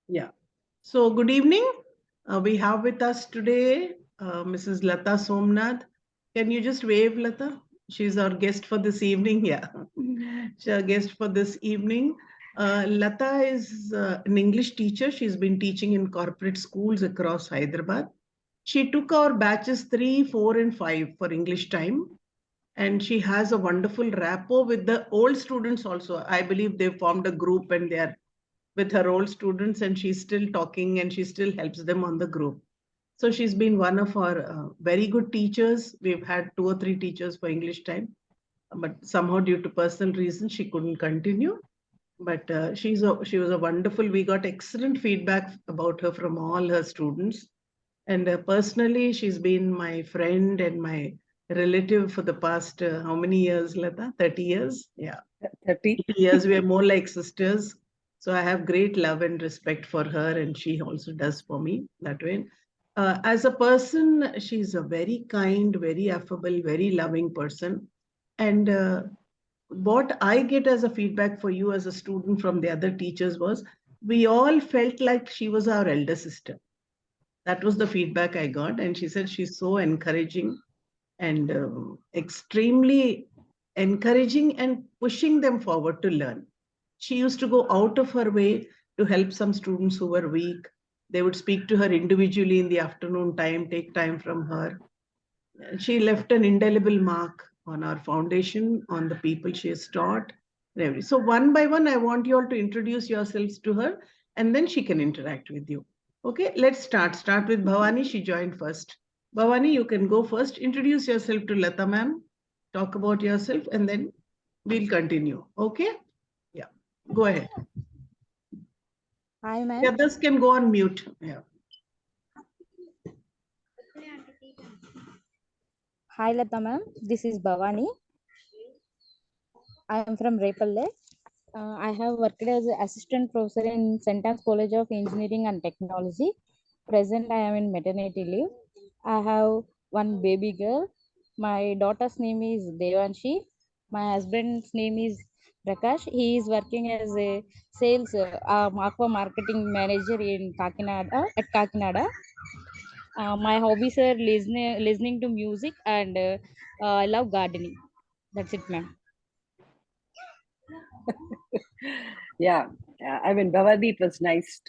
Yeah. So, good evening. We have with us today Mrs. Lata Somnath. Can you just wave, Lata? She's our guest for this evening. Yeah. She's our guest for this evening. Lata is an English teacher. She's been teaching in corporate schools across Hyderabad. She took our batches 3, 4, and 5 for English time. And she has a wonderful rapport with the old students also. I believe they formed a group and they are with her old students, and she's still talking and she still helps them on the group. So she's been one of our very good teachers. We've had 2 or 3 teachers for English time, but somehow due to personal reasons she couldn't continue. But she was a wonderful. We got excellent feedback about her from all her students, and personally, she's been my friend and my relative for the past how many years, Lata? 30 years. Yeah, 30. 30 years. We are more like sisters. So I have great love and respect for her, and she also does for me that way. As a person, she's a very kind, very affable, very loving person. And what I get as a feedback for you as a student from the other teachers was we all felt like she was our elder sister. That was the feedback I got. And she said she's so encouraging and extremely encouraging and pushing them forward to learn. She used to go out of her way to help some students who were weak. They would speak to her individually in the afternoon time, take time from her. She left an indelible mark on our foundation, on the people she has taught. So, one by one, I want you all to introduce yourselves to her and then she can interact with you. Okay, let's start. Start with Bhavani. She joined first. Bhavani, you can go first. Introduce yourself to Lata ma'am. Talk about yourself and then we'll continue. Okay? Yeah. Go ahead. Hi, ma'am. The others can go on mute. Yeah. Hi, Lata ma'am. This is Bhavani. I am from Repalle. I have worked as an assistant professor in Sentence College of Engineering and Technology. Present, I am in maternity leave. I have one baby girl. My daughter's name is Devanshi. My husband's name is Prakash. He is working as a sales aqua marketing manager in Kakinada at Kakinada. My hobbies are listening to music and I love gardening. That's it, ma'am. Yeah, I mean, Bhavani, it was nice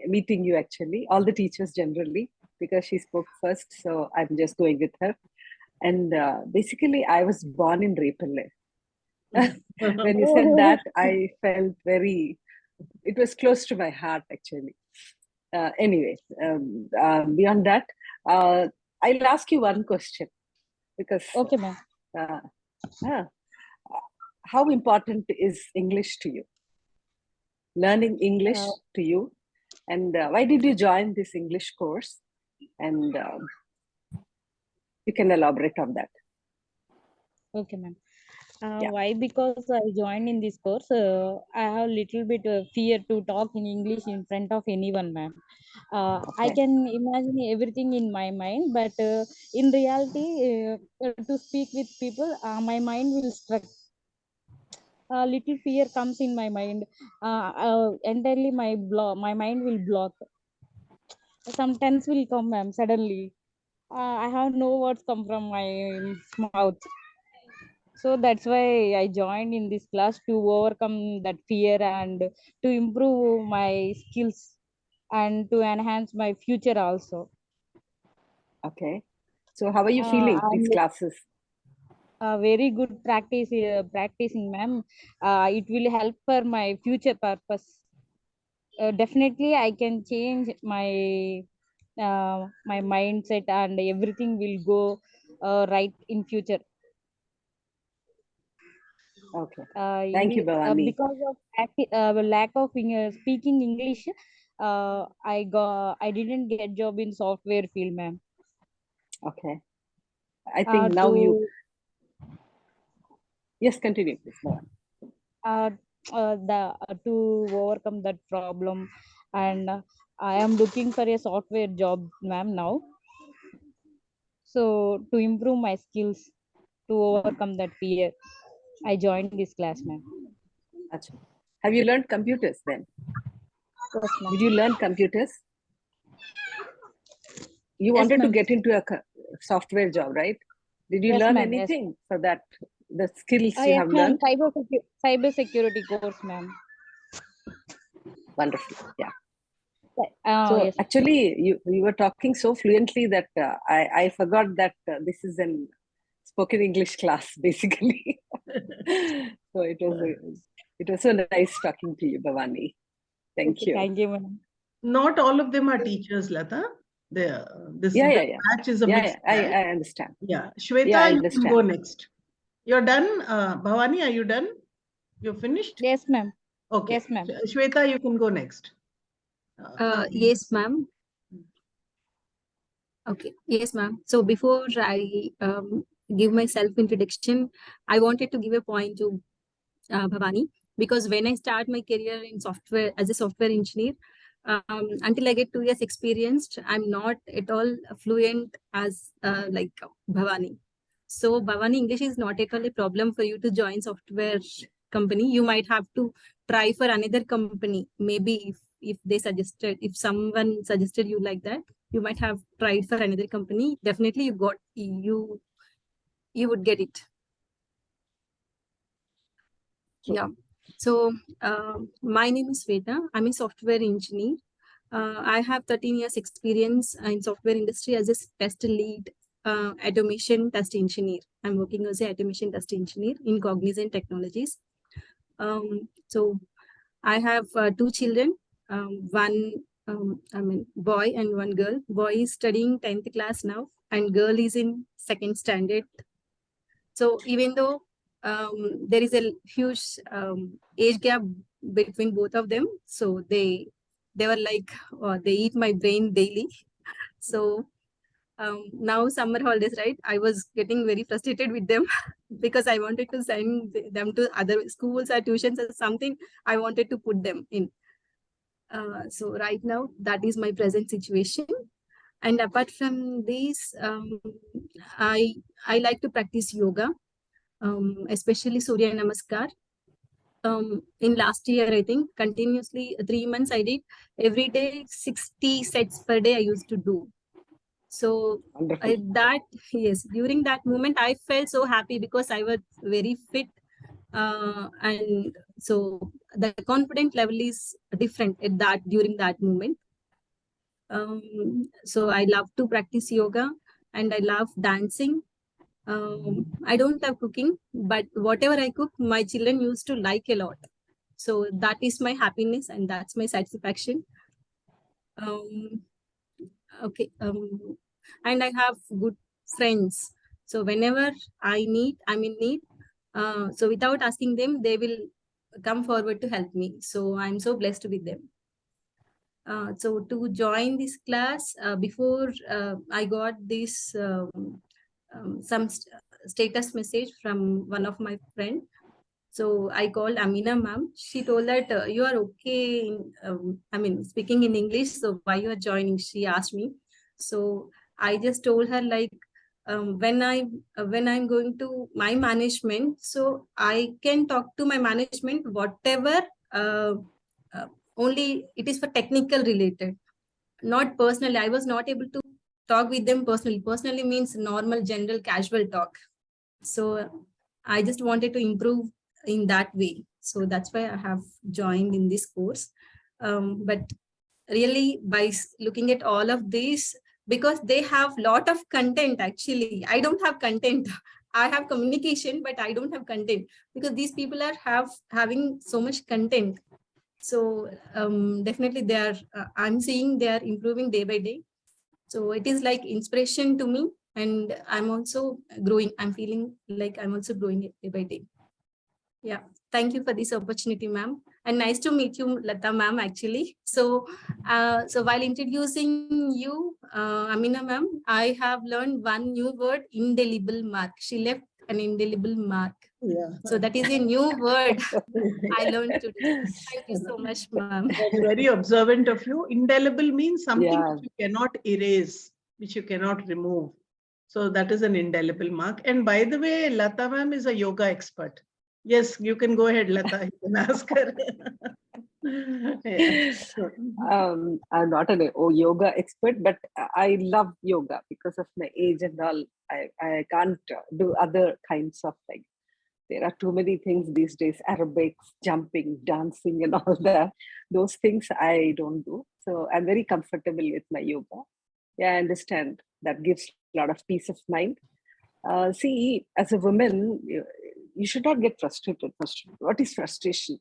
meeting you actually, all the teachers generally, because she spoke first. So I'm just going with her. And basically, I was born in Repalle. When you said that, I felt it was close to my heart actually. Anyway, beyond that, I'll ask you one question because Okay, ma'am. uh, how important is English to you? Learning English Uh, to you, and why did you join this English course? And you can elaborate on that. okay, ma'am. Yeah. Why? Because I joined in this course. I have little bit fear to talk in English in front of anyone, ma'am. I Okay. can imagine everything in my mind, but in reality, to speak with people, my mind will struck. A little fear comes in my mind. Entirely, my mind will block. Some tense will come, ma'am. Suddenly, I have no words come from my mouth. So that's why I joined in this class to overcome that fear and to improve my skills and to enhance my future also. Okay. So how are you feeling these And classes? very good practicing, ma'am. It will help for my future purpose. Definitely, I can change my mindset and everything will go right in future. Okay. Thank you, Bhavani. Because of lack of speaking English, I didn't get job in software field, ma'am. Okay. I think now you, To yes, continue, please, Bhavani. uh, to overcome that problem, and I am looking for a software job, ma'am, now. So to improve my skills, to overcome that fear, I joined this class, ma'am. Achha. Have you learned computers then? Yes, ma'am. Did you learn computers? You Yes, wanted to ma'am. get into a software job, right? Did you Yes, learn ma'am. Yes. anything for that? The skills you Yes, have ma'am. learned? Cyber security course, ma'am. Wonderful. Yeah. So Yes. actually, you were talking so fluently that I forgot that this is an spoken English class, basically. So it was so nice talking to you, Bhavani. Thank Okay, you. thank you, ma'am. Not all of them are teachers, Lata. This Yeah. batch is a mixed batch. I understand. Yeah, Yeah, Shweta, I you can go understand. next. You're done, Bhavani. Are you done? You're finished. Yes, ma'am. Okay, Yes, ma'am. Shweta, you can go next. Now. Yes, ma'am. Okay. Yes, ma'am. So before I give my self-introduction, I wanted to give a point to Bhavani, because when I start my career in software as a software engineer, until I get 2 years experienced, I'm not at all fluent as like Bhavani. So Bhavani, English is not at all a problem for you to join software company. You might have to try for another company. Maybe if they suggested, if someone suggested you like that, you might have tried for another company. Definitely you would get it. Yeah. So my name is Veda. I'm a software engineer. I have 13 years experience in software industry as a test lead, automation test engineer. I'm working as a automation test engineer in Cognizant Technologies. So I have 2 children, one boy and one girl. Boy is studying 10th class now, and girl is in 2nd standard. So even though there is a huge age gap between both of them, so they were like they eat my brain daily. So now summer holidays, right? I was getting very frustrated with them because I wanted to send them to other schools or tuitions or something. I wanted to put them in. So right now that is my present situation. And apart from this, I like to practice yoga. Especially Surya Namaskar. In last year, I think continuously 3 months I did every day 60 sets per day I used to do. So that yes, during that moment I felt so happy because I was very fit, and so the confident level is different at that during that moment. So I love to practice yoga and I love dancing. I don't have cooking, but whatever I cook, my children used to like a lot. So that is my happiness and that's my satisfaction. Okay. And I have good friends. So whenever I'm in need. So without asking them, they will come forward to help me. So I'm so blessed with them. So to join this class, before I got this some status message from one of my friend. So I called Amina ma'am. She told that you are okay. Speaking in English. So why you are joining? She asked me. So I just told her like when I'm going to my management, so I can talk to my management whatever. Only it is for technical related, not personally. I was not able to talk with them personally. Personally means normal, general, casual talk. So I just wanted to improve in that way. So that's why I have joined in this course. But really by looking at all of these, because they have lot of content, actually, I don't have content. I have communication, but I don't have content because these people are having so much content. So definitely they are, I'm seeing they are improving day by day. So it is like inspiration to me, and I'm also growing. I'm feeling like I'm also growing day by day. Yeah. Thank you for this opportunity, ma'am. And nice to meet you, Lata ma'am, actually. So while introducing you, Amina ma'am, I have learned one new word, indelible mark. She left an indelible mark. Yeah. So that is a new word I learned today. Thank you so much, ma'am. Very observant of you. Indelible means something which you cannot erase, which you cannot remove. So that is an indelible mark. And by the way, Lata ma'am is a yoga expert. Yes, you can go ahead, Lata. You can ask her. Yeah. I'm not a yoga expert, but I love yoga because of my age and all. I can't do other kinds of like, there are too many things these days, aerobics, jumping, dancing, and all that. Those things I don't do. So I'm very comfortable with my yoga. Yeah, I understand. That gives a lot of peace of mind. See, as a woman, you should not get frustrated. What is frustration?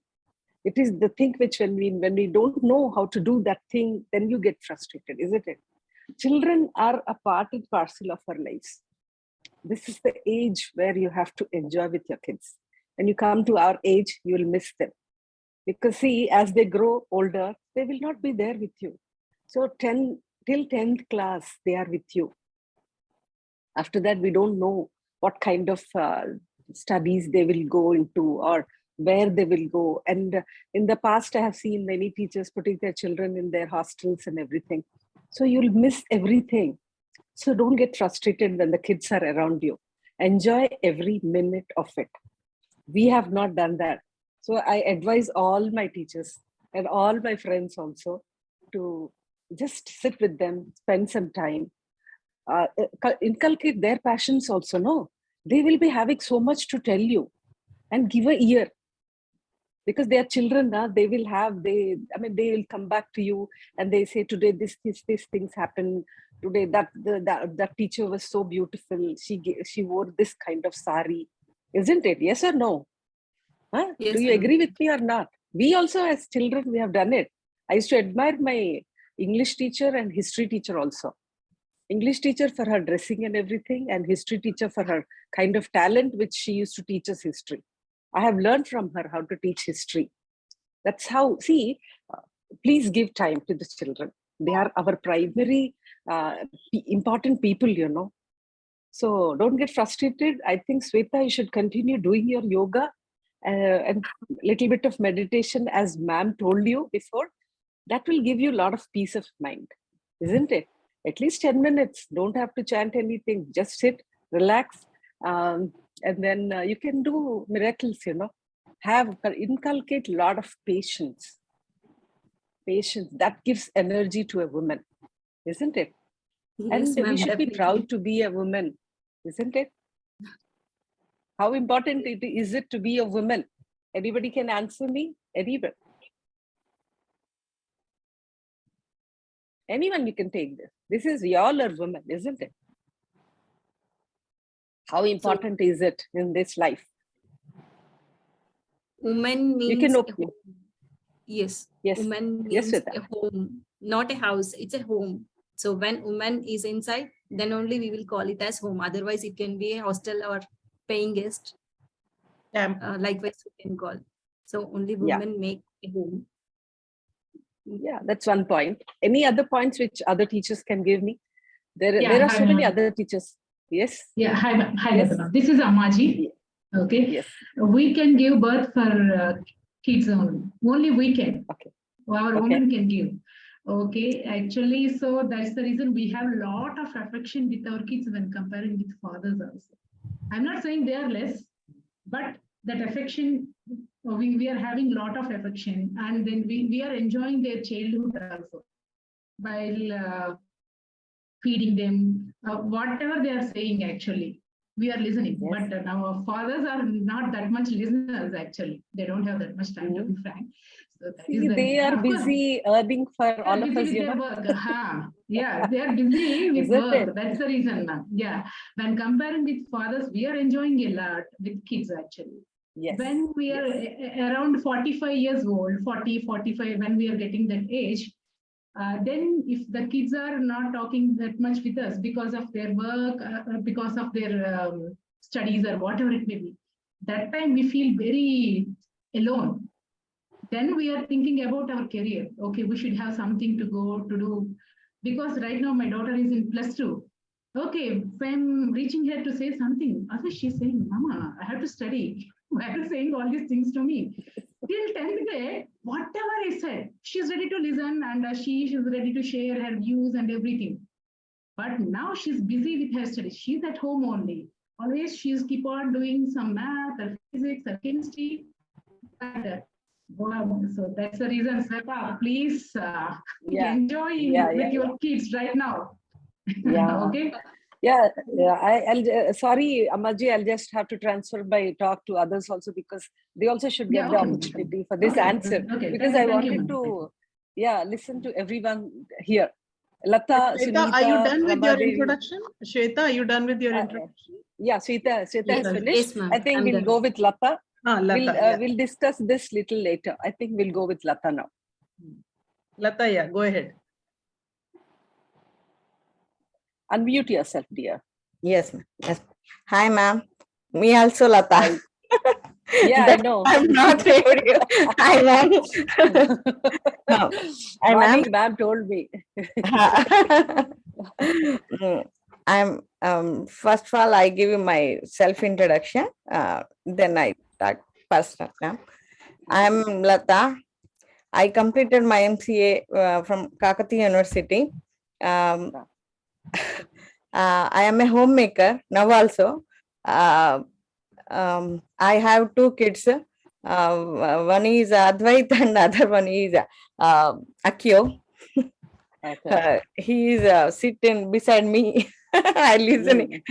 It is the thing which when we don't know how to do that thing, then you get frustrated, isn't it? Children are a part and parcel of our lives. This is the age where you have to enjoy with your kids. When you come to our age, you will miss them. Because see, as they grow older, they will not be there with you. So till 10th class, they are with you. After that, we don't know what kind of studies they will go into or where they will go. And in the past, I have seen many teachers putting their children in their hostels and everything. So you'll miss everything. So don't get frustrated when the kids are around you. Enjoy every minute of it. We have not done that. So I advise all my teachers and all my friends also to just sit with them, spend some time, inculcate their passions also. No, they will be having so much to tell you, and give a ear, because they are children now. They will have, they will come back to you and they say, today this things happened today, that teacher was so beautiful, she wore this kind of sari, isn't it? Yes or no? Huh? Yes, Do you ma'am. agree with me or not? We also, as children, we have done it. I used to admire my English teacher and history teacher also. English teacher for her dressing and everything, and history teacher for her kind of talent, which she used to teach us history. I have learned from her how to teach history. That's how, see, please give time to the children. They are our primary important people, you know. So don't get frustrated. I think, Sweta, you should continue doing your yoga and little bit of meditation, as ma'am told you before. That will give you a lot of peace of mind, isn't it? At least 10 minutes. Don't have to chant anything. Just sit, relax, and then you can do miracles, you know. Inculcate a lot of patience. Patience, that gives energy to a woman, isn't it? Yes, And we ma'am, should be definitely. proud to be a woman, isn't it? How important is it to be a woman? Anybody can answer me? Anyone you can take this. This is y'all are women, isn't it? How important is it in this life? Woman You means can a open. home. Yes. Yes. Woman Yes, means Sweta. a home, not a house. It's a home. So when woman is inside, then only we will call it as home. Otherwise, it can be a hostel or paying guest. Likewise, we can call. So only women make a home. Yeah, that's one point. Any other points which other teachers can give me? There are so many other teachers. Yes. Yeah, hi, Yes. Lata. This is Amaji. Okay. Yes. We can give birth for kids only we can. Okay. Our women can give. Okay, actually, so that's the reason we have a lot of affection with our kids when comparing with fathers also. I'm not saying they are less, but that affection, we are having a lot of affection, and then we are enjoying their childhood also while feeding them, whatever they are saying, actually. We are listening, but now fathers are not that much listeners, actually. They don't have that much time, to be frank. So that is the they reason. are busy earning for all of us, you know. Work. Yeah, they are busy with work. That's the reason, ma'am. Yeah. When comparing with fathers, we are enjoying a lot with kids, actually. Yes. When we are around 45 years old, 40, 45, when we are getting that age, then if the kids are not talking that much with us because of their work, because of their studies or whatever it may be, that time we feel very alone. Then we are thinking about our career. Okay, we should have something to go to do. Because right now my daughter is in +2. Okay, if I'm reaching here to say something, otherwise she's saying, Mama, I have to study. Why are you saying all these things to me? Till 10th grade, whatever I said, she's ready to listen, and she's ready to share her views and everything. But now she's busy with her studies. She's at home only. Always she's keep on doing some math or physics or chemistry. But Wow. So that's the reason, Sweta, please Yeah. enjoy with your kids right now. Yeah. Okay. Yeah, I'll sorry, Amaji, I'll just have to transfer my talk to others also, because they also should get Yeah, the okay. opportunity for this Okay. answer. Okay. Because Thank I you, wanted ma'am. to, listen to everyone here. Lata, Shweta, are you Sunita, done with your Ramadevi. introduction? Shweta, are you done with your introduction? Yeah, Sweta has Yes, finished. yes, ma'am. I think I'm we'll done. go with Lata. Lata, We'll discuss this little later. I think we'll go with Lata now. Lata, yeah, go ahead. Unmute yourself, dear. Yes, ma'am. Yes. Hi, ma'am. Me also, Lata. Hi. Yeah, I know. I'm not here. Hi, ma'am. Hi, ma'am. Morning, ma'am told me. I'm first of all, I give you my self introduction. Then I talk personal. Ma'am. I'm Lata. I completed my MCA from Kakati University. I am a homemaker now also. I have two kids. One is Advait and other one is Akio. Okay. He is sitting beside me. I listening.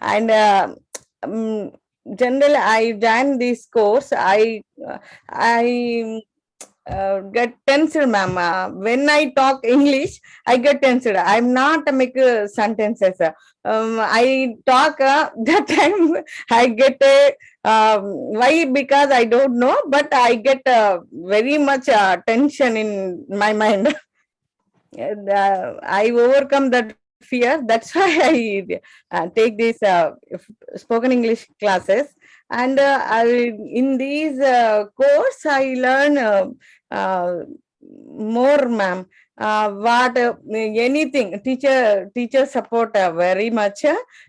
And generally, I joined this course. I get tensed, ma'am. When I talk English, I get tensed. I'm not make sentences. I talk that time. I get why, because I don't know, but I get very much tension in my mind. And, I overcome that fear. That's why I take these spoken English classes. And in these course, I learn more, ma'am. What anything teacher support very much.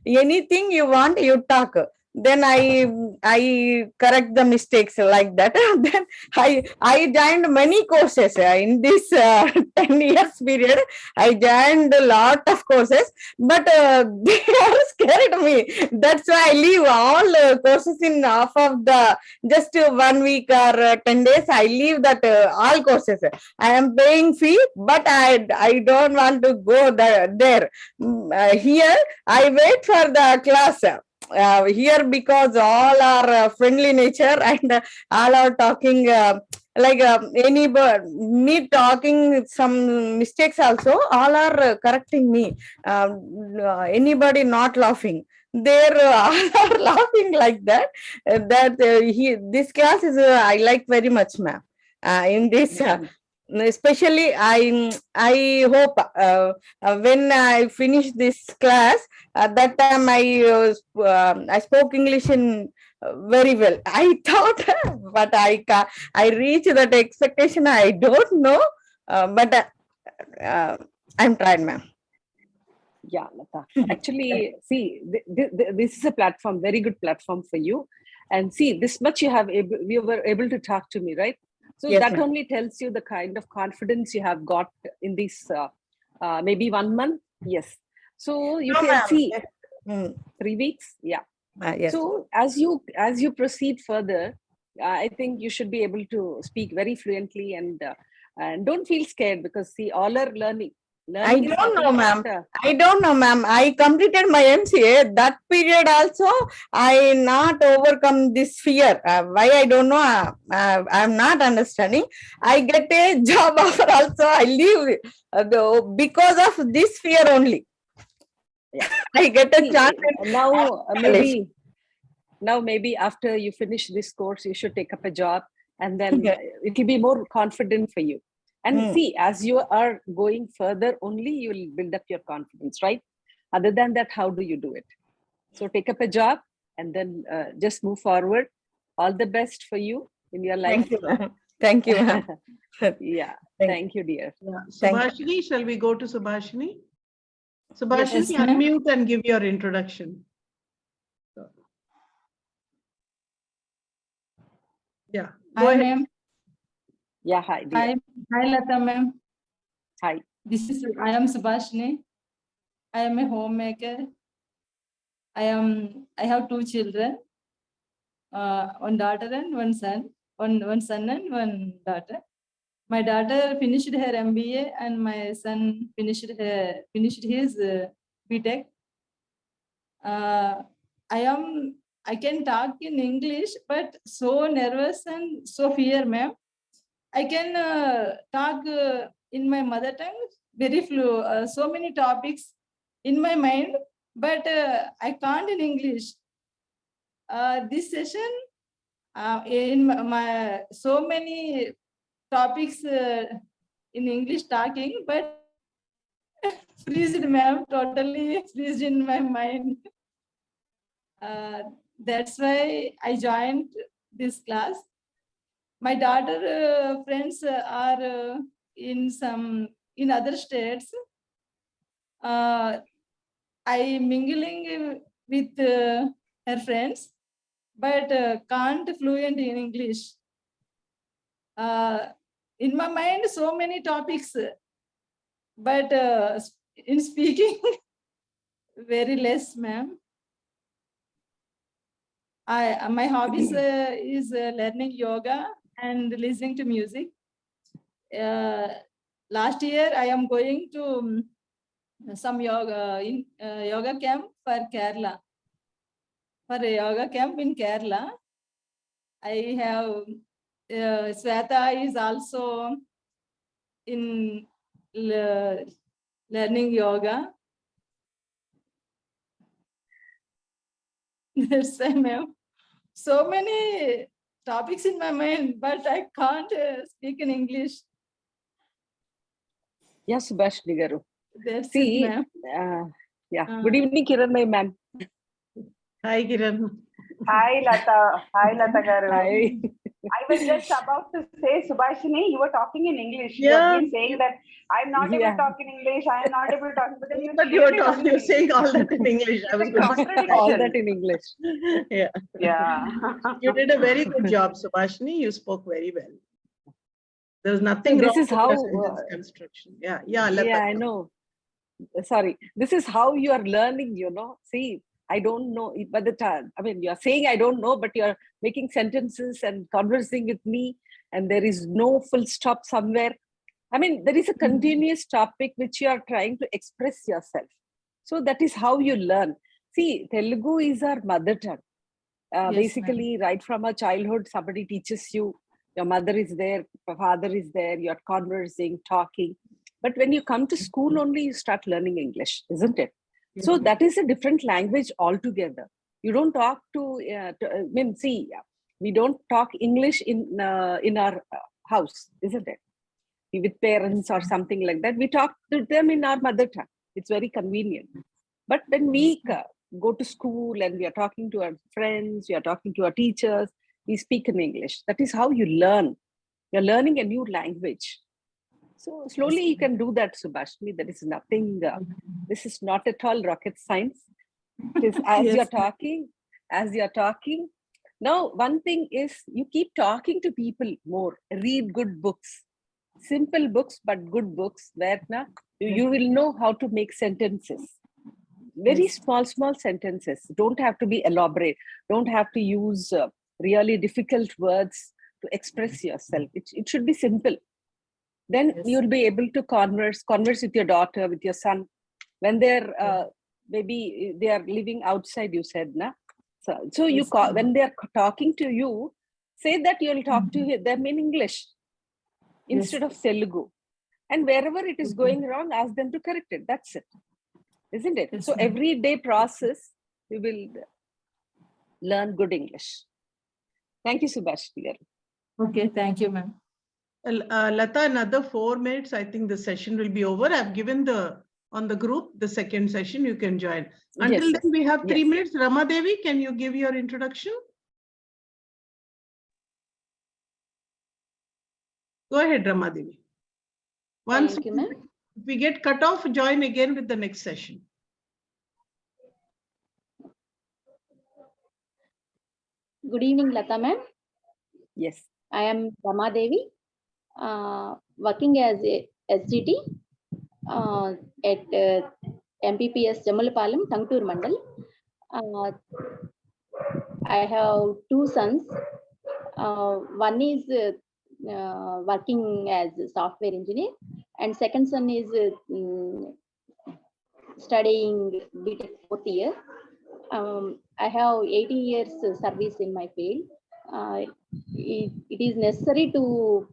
Anything you want, you talk. Then I correct the mistakes like that. Then I joined many courses in this 10 years period. I joined a lot of courses, but they all scared me. That's why I leave all courses in half of the just 1 week or 10 days. I leave that all courses. I am paying fee, but I don't want to go there. Here I wait for the class. Here, because all are friendly nature, and all are talking like anybody, me talking some mistakes also, all are correcting me. Anybody not laughing, they're all are laughing like that. This class is I like very much, ma'am. In this especially I hope when I finish this class, at that time I spoke English in very well. I thought, but I reached that expectation. I don't know, but I'm trying, ma'am. Yeah, Lata. Actually, see, this is a platform, very good platform for you. And see, this much you were able to talk to me, right? So Yes, that ma'am. only tells you the kind of confidence you have got in this maybe 1 month. Yes. So you No, can ma'am. see Mm. 3 weeks. Yeah. Yes. So as you proceed further, I think you should be able to speak very fluently, and don't feel scared, because see, all are learning. I Learning is don't know, nothing ma'am. but I don't know, ma'am. I completed my MCA. That period also, I not overcome this fear. Why, I don't know. I'm not understanding. I get a job offer also. I leave because of this fear only. yeah. I get a See, chance. now maybe after you finish this course, you should take up a job, and then it will be more confident for you. And see, as you are going further, only you will build up your confidence, right? Other than that, how do you do it? So take up a job, and then just move forward. All the best for you in your life. Thank you, ma'am. Thank you, ma'am. Yeah. Thank you, dear. Yeah. Thank Subhashini, shall we go to Subhashini? Subhashini, Yes, ma'am. unmute and give your introduction. Yeah. Go Hi, ahead. ma'am. Yeah, hi, dear. Hi, Lata, ma'am. Hi. I am Subhashini. I am a homemaker. I have two children, one daughter and one son. one son and one daughter. My daughter finished her MBA and my son finished his BTech. I can talk in English, but so nervous and so fear, ma'am. I can talk in my mother tongue very fluent, so many topics in my mind, but I can't in English. This session, in my so many topics in English talking, but freezed, ma'am, totally freezed in my mind. That's why I joined this class. My daughter friends are in other states. I mingling with her friends, but can't fluent in English. In my mind, so many topics, but in speaking, very less, ma'am. My hobbies is learning yoga and listening to music. Last year, I am going to some yoga camp for Kerala. For a yoga camp in Kerala, I have Sweta is also in learning yoga. That's why, ma'am. So many topics in my mind, but I can't speak in English. Yes, Subhashini garu. That's See, it, ma'am. Good evening, Kiran, my ma'am. Hi, Kiran. Hi, Lata. Hi, Lata garu. Hi. I was just about to say, Subhashini, you were talking in English. Yeah. You have been saying that I'm not able to talk in English. I am not able to talk. But then You're saying all that in English. I was going to say all that in English. Yeah. Yeah. You did a very good job, Subhashini. You spoke very well. There's nothing So this wrong is with how, your sentence construction. Yeah, Lata. Yeah, I know. Sorry. This is how you are learning, you know. See, I don't know. By the time, I mean, you're saying I don't know, but you're making sentences and conversing with me, and there is no full stop somewhere. I mean, there is a continuous topic which you are trying to express yourself. So that is how you learn. See, Telugu is our mother tongue. Yes, basically, right from our childhood, somebody teaches you. Your mother is there, your father is there, you're conversing, talking. But when you come to school only, you start learning English, isn't it? So that is a different language altogether. You don't talk to, we don't talk English in our house, isn't it? With parents or something like that. We talk to them in our mother tongue. It's very convenient. But when we go to school and we are talking to our friends, we are talking to our teachers, we speak in English. That is how you learn. You're learning a new language. So slowly you can do that, Subhashini. There is nothing, this is not at all rocket science. It is as you're talking. Now, one thing is you keep talking to people more, read good books, simple books, but good books where you will know how to make sentences. Very small sentences. Don't have to be elaborate. Don't have to use really difficult words to express yourself. It should be simple. Then you'll be able to converse with your daughter, with your son. When they're maybe they are living outside, you said, na? So you when they're talking to you, say that you'll talk to them in English instead of Telugu. And wherever it is going wrong, ask them to correct it. That's it. Isn't it? So everyday process, we will learn good English. Thank you, Subhashini. Okay, thank you, ma'am. Lata, another 4 minutes. I think the session will be over. I've given on the group the second session. You can join. Until then, we have 3 minutes. Rama Devi, can you give your introduction? Go ahead, Rama Devi. Once Thank you, ma'am. If we get cut off, join again with the next session. Good evening, Lata ma'am. Yes. I am Rama Devi, working as a SGT at MPPS Jamalpalam, Tangtur Mandal. I have 2 sons. One is working as a software engineer, and second son is studying BTech 4th year. I have 18 years service in my field. It is necessary to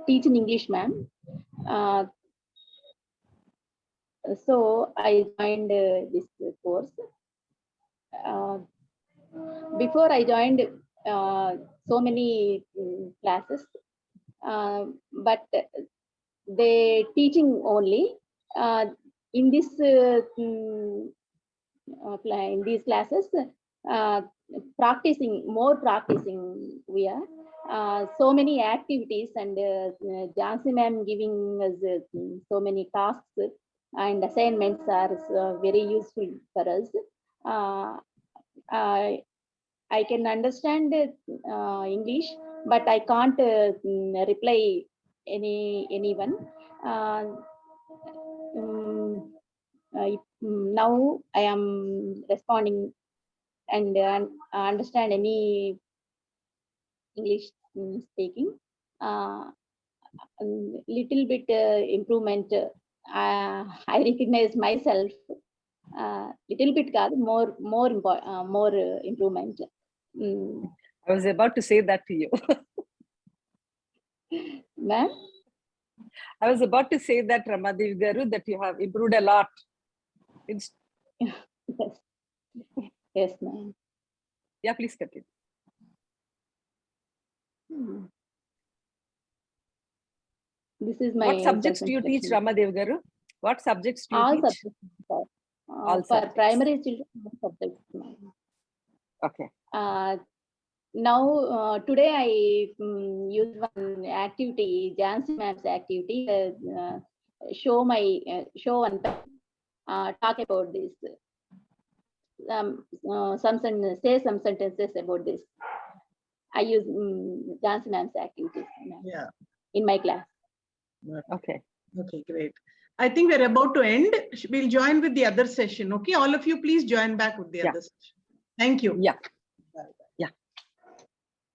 teach in English, ma'am. So I joined this course. Before I joined so many classes, but they teaching only. In this in these classes, more practicing we are. So many activities, and Jansi ma'am giving us so many tasks and assignments are very useful for us. I can understand English, but I can't reply anyone. Now I am responding and understand any English speaking. Little bit improvement. I recognize myself. Little bit more improvement. I was about to say that to you. Ma'am? I was about to say that, Ramadevi Garu, that you have improved a lot. Yes. Yes, ma'am. Yeah, please continue. This is my What subjects do you teach, Ramadevi Garu? What subjects do you all teach? Subjects, all All for subjects. primary children, all subjects. Okay. Now today I use one activity, Jansi ma'am's activity, show one talk about this. Say some sentences about this. I use Jansi ma'am's activities in my class. Okay. Okay, great. I think we're about to end. We'll join with the other session. Okay, all of you, please join back with the other session. Thank you. Yeah.